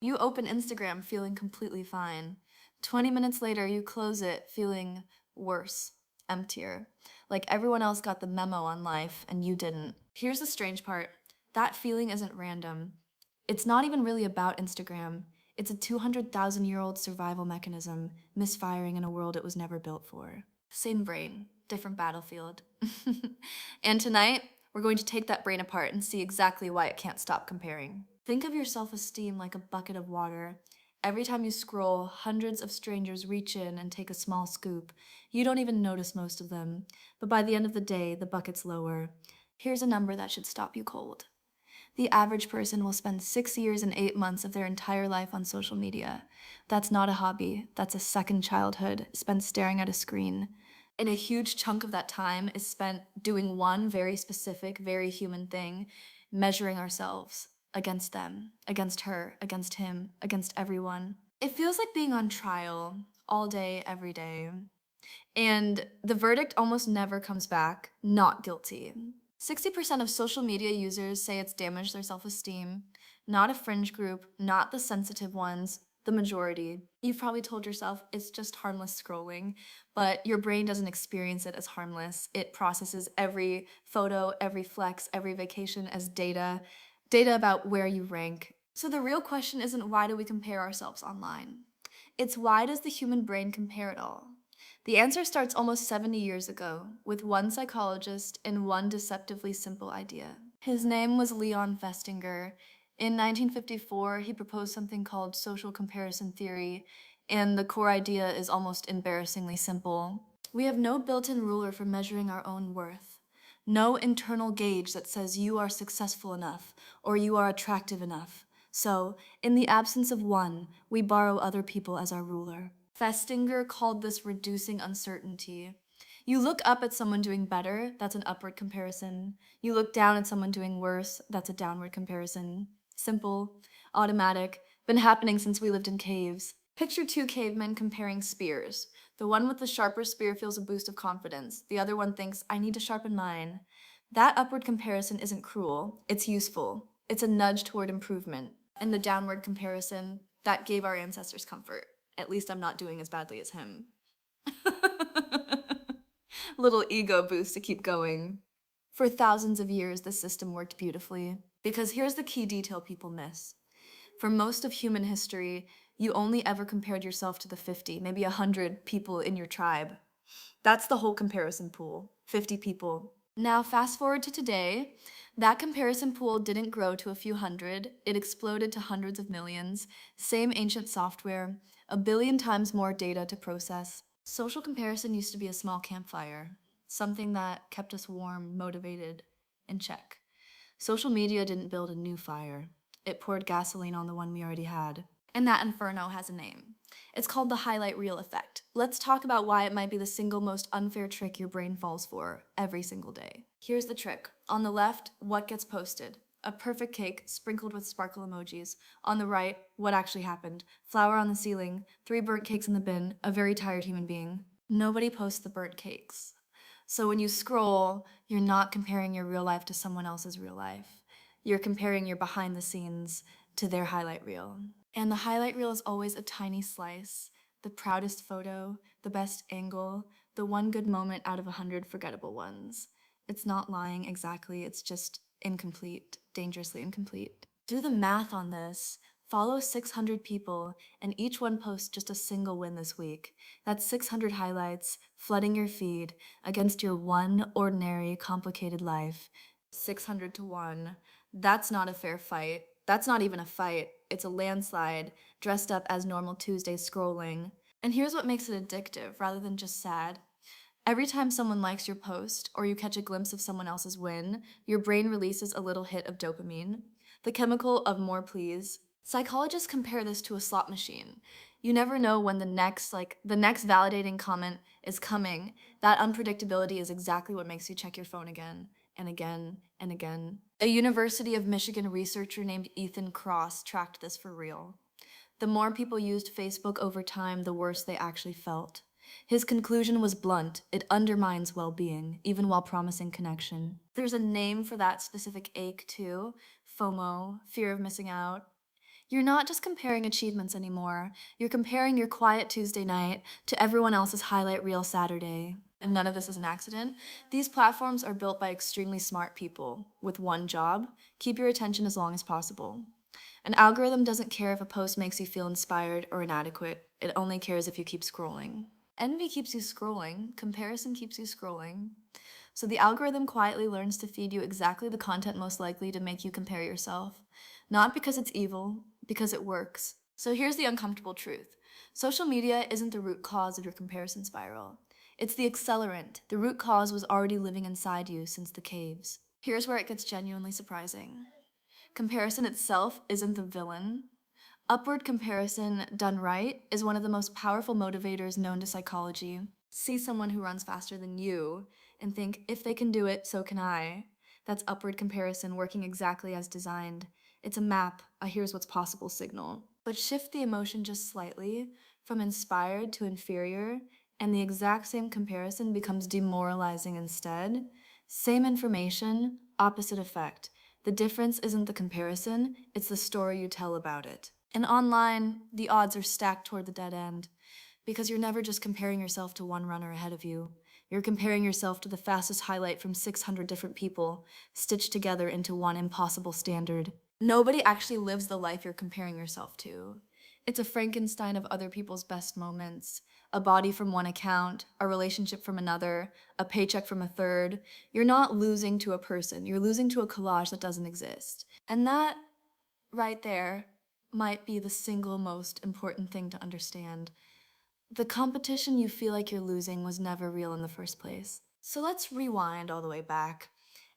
You open Instagram feeling completely fine. 20 minutes later, you close it feeling worse, emptier. Like everyone else got the memo on life and you didn't. Here's the strange part. That feeling isn't random. It's not even really about Instagram. It's a 200,000-year-old survival mechanism misfiring in a world it was never built for. Same brain, different battlefield. And tonight, we're going to take that brain apart and see exactly why it can't stop comparing. Think of your self-esteem like a bucket of water. Every time you scroll, hundreds of strangers reach in and take a small scoop. You don't even notice most of them, but by the end of the day, the bucket's lower. Here's a number that should stop you cold. The average person will spend 6 years and 8 months of their entire life on social media. That's not a hobby, that's a second childhood spent staring at a screen. And a huge chunk of that time is spent doing one very specific, very human thing, measuring ourselves against them, against her, against him, against everyone. It feels like being on trial all day, every day. And the verdict almost never comes back not guilty. 60% of social media users say it's damaged their self-esteem. Not a fringe group, not the sensitive ones, the majority. You've probably told yourself it's just harmless scrolling, but your brain doesn't experience it as harmless. It processes every photo, every flex, every vacation as data about where you rank. So the real question isn't why do we compare ourselves online? It's why does the human brain compare it all? The answer starts almost 70 years ago, with one psychologist and one deceptively simple idea. His name was Leon Festinger. In 1954, he proposed something called social comparison theory, and the core idea is almost embarrassingly simple. We have no built-in ruler for measuring our own worth. No internal gauge that says you are successful enough or you are attractive enough. So, in the absence of one, we borrow other people as our ruler. Festinger called this reducing uncertainty. You look up at someone doing better, that's an upward comparison. You look down at someone doing worse, that's a downward comparison. Simple, automatic, been happening since we lived in caves. Picture two cavemen comparing spears. The one with the sharper spear feels a boost of confidence. The other one thinks, I need to sharpen mine. That upward comparison isn't cruel, it's useful. It's a nudge toward improvement. And the downward comparison, that gave our ancestors comfort. At least I'm not doing as badly as him. Little ego boost to keep going. For thousands of years, this system worked beautifully. Because here's the key detail people miss. For most of human history, you only ever compared yourself to the 50, maybe 100 people in your tribe. That's the whole comparison pool, 50 people. Now fast forward to today, that comparison pool didn't grow to a few hundred, it exploded to hundreds of millions, same ancient software, a billion times more data to process. Social comparison used to be a small campfire, something that kept us warm, motivated, in check. Social media didn't build a new fire. It poured gasoline on the one we already had. And that inferno has a name. It's called the highlight reel effect. Let's talk about why it might be the single most unfair trick your brain falls for every single day. Here's the trick. On the left, what gets posted? A perfect cake sprinkled with sparkle emojis. On the right, what actually happened? Flour on the ceiling, 3 burnt cakes in the bin, a very tired human being. Nobody posts the burnt cakes. So when you scroll, you're not comparing your real life to someone else's real life. You're comparing your behind the scenes to their highlight reel. And the highlight reel is always a tiny slice, the proudest photo, the best angle, the one good moment out of 100 forgettable ones. It's not lying exactly, it's just incomplete, dangerously incomplete. Do the math on this. Follow 600 people, and each one posts just a single win this week. That's 600 highlights flooding your feed against your one ordinary, complicated life. 600 to 1. That's not a fair fight. That's not even a fight. It's a landslide, dressed up as normal Tuesday scrolling. And here's what makes it addictive, rather than just sad. Every time someone likes your post, or you catch a glimpse of someone else's win, your brain releases a little hit of dopamine, the chemical of more please. Psychologists compare this to a slot machine. You never know when the next validating comment is coming. That unpredictability is exactly what makes you check your phone again and again and again. A University of Michigan researcher named Ethan Kross tracked this for real. The more people used Facebook over time, the worse they actually felt. His conclusion was blunt: it undermines well-being, even while promising connection. There's a name for that specific ache too: FOMO, fear of missing out. You're not just comparing achievements anymore. You're comparing your quiet Tuesday night to everyone else's highlight reel Saturday. And none of this is an accident. These platforms are built by extremely smart people with one job: keep your attention as long as possible. An algorithm doesn't care if a post makes you feel inspired or inadequate. It only cares if you keep scrolling. Envy keeps you scrolling. Comparison keeps you scrolling. So the algorithm quietly learns to feed you exactly the content most likely to make you compare yourself. Not because it's evil, because it works. So here's the uncomfortable truth. Social media isn't the root cause of your comparison spiral. It's the accelerant. The root cause was already living inside you since the caves. Here's where it gets genuinely surprising. Comparison itself isn't the villain. Upward comparison, done right, is one of the most powerful motivators known to psychology. See someone who runs faster than you and think, if they can do it, so can I. That's upward comparison working exactly as designed. It's a map, a here's what's possible signal. But shift the emotion just slightly, from inspired to inferior, and the exact same comparison becomes demoralizing instead. Same information, opposite effect. The difference isn't the comparison, it's the story you tell about it. And online, the odds are stacked toward the dead end, because you're never just comparing yourself to one runner ahead of you. You're comparing yourself to the fastest highlight from 600 different people, stitched together into one impossible standard. Nobody actually lives the life you're comparing yourself to. It's a Frankenstein of other people's best moments. A body from one account, a relationship from another, a paycheck from a third. You're not losing to a person, you're losing to a collage that doesn't exist. And that, right there, might be the single most important thing to understand. The competition you feel like you're losing was never real in the first place. So let's rewind all the way back.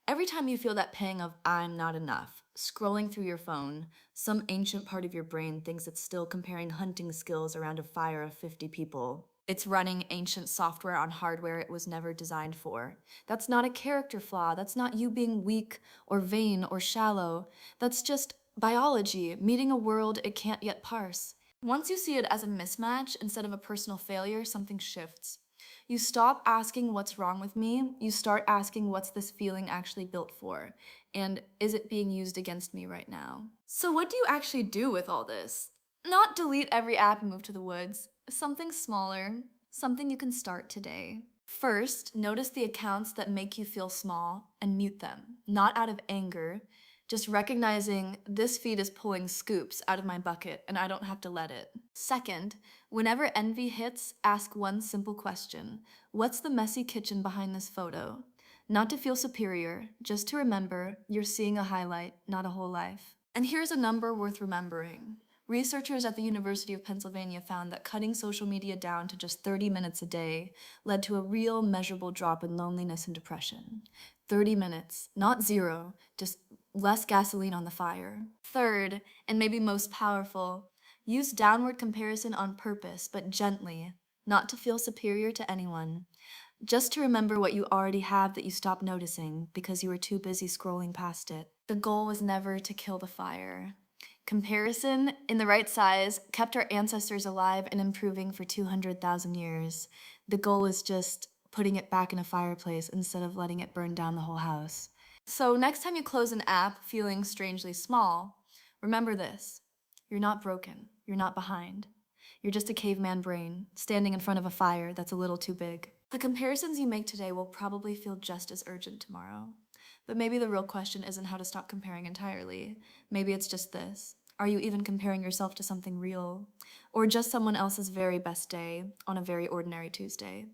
Every time you feel that pang of I'm not enough, scrolling through your phone, some ancient part of your brain thinks it's still comparing hunting skills around a fire of 50 people. It's running ancient software on hardware it was never designed for. That's not a character flaw. That's not you being weak or vain or shallow. That's just biology meeting a world it can't yet parse. Once you see it as a mismatch instead of a personal failure, something shifts. You stop asking what's wrong with me, you start asking what's this feeling actually built for, and is it being used against me right now? So what do you actually do with all this? Not delete every app and move to the woods. Something smaller, something you can start today. First, notice the accounts that make you feel small and mute them, not out of anger, just recognizing this feed is pulling scoops out of my bucket and I don't have to let it. Second, whenever envy hits, ask one simple question. What's the messy kitchen behind this photo? Not to feel superior, just to remember you're seeing a highlight, not a whole life. And here's a number worth remembering. Researchers at the University of Pennsylvania found that cutting social media down to just 30 minutes a day led to a real measurable drop in loneliness and depression. 30 minutes, not zero, just less gasoline on the fire. Third, and maybe most powerful, use downward comparison on purpose, but gently, not to feel superior to anyone. Just to remember what you already have that you stopped noticing because you were too busy scrolling past it. The goal was never to kill the fire. Comparison, in the right size, kept our ancestors alive and improving for 200,000 years. The goal is just putting it back in a fireplace instead of letting it burn down the whole house. So next time you close an app feeling strangely small, remember this. You're not broken. You're not behind. You're just a caveman brain standing in front of a fire that's a little too big. The comparisons you make today will probably feel just as urgent tomorrow. But maybe the real question isn't how to stop comparing entirely. Maybe it's just this. Are you even comparing yourself to something real? Or just someone else's very best day on a very ordinary Tuesday?